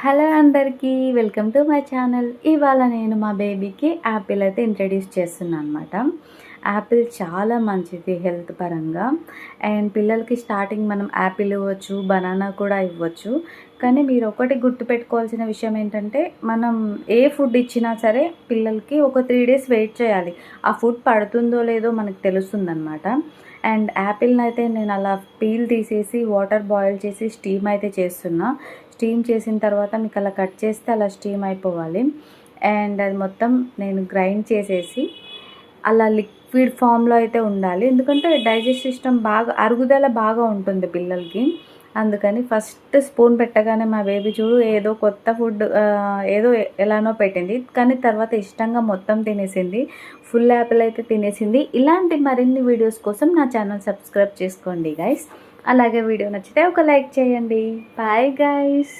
Hello అందరికీ welcome to my channel. ఇవాళ నేను మా బేబీకి యాపిల్ అయితే ఇంట్రడ్యూస్ చేస్తున్నాను అనమాట. యాపిల్ చాలా మంచిది హెల్త్ పరంగా. అండ్ పిల్లలకి స్టార్టింగ్ మనం యాపిల్ ఇవ్వచ్చు, బనానా కూడా ఇవ్వచ్చు. కానీ మీరు ఒకటి గుర్తుపెట్టుకోవాల్సిన విషయం ఏంటంటే, మనం ఏ ఫుడ్ ఇచ్చినా సరే పిల్లలకి ఒక 3 డేస్ వెయిట్ చేయాలి. ఆ ఫుడ్ పడుతుందో లేదో మనకు తెలుస్తుందన్నమాట. అండ్ యాపిల్ని అయితే నేను అలా పీల్ తీసేసి వాటర్ బాయిల్ చేసి స్టీమ్ అయితే చేస్తున్నా. స్టీమ్ చేసిన తర్వాత మీకు అలా కట్ చేస్తే అలా స్టీమ్ అయిపోవాలి. అండ్ అది మొత్తం నేను గ్రైండ్ చేసేసి అలా లిక్విడ్ ఫామ్లో అయితే ఉండాలి. ఎందుకంటే డైజెస్ట్ సిస్టమ్ బాగా అరుగుదల బాగా ఉంటుంది పిల్లలకి. అందుకని ఫస్ట్ స్పూన్ పెట్టగానే మా బేబీ చూడు ఏదో కొత్త ఫుడ్ ఏదో ఎలానో పెట్టింది, కానీ తర్వాత ఇష్టంగా మొత్తం తినేసింది. ఫుల్ యాపిల్ అయితే తినేసింది. ఇలాంటి మరిన్ని వీడియోస్ కోసం నా ఛానల్ సబ్స్క్రైబ్ చేసుకోండి గైస్. అలాగే వీడియో నచ్చితే ఒక లైక్ చేయండి. Bye guys.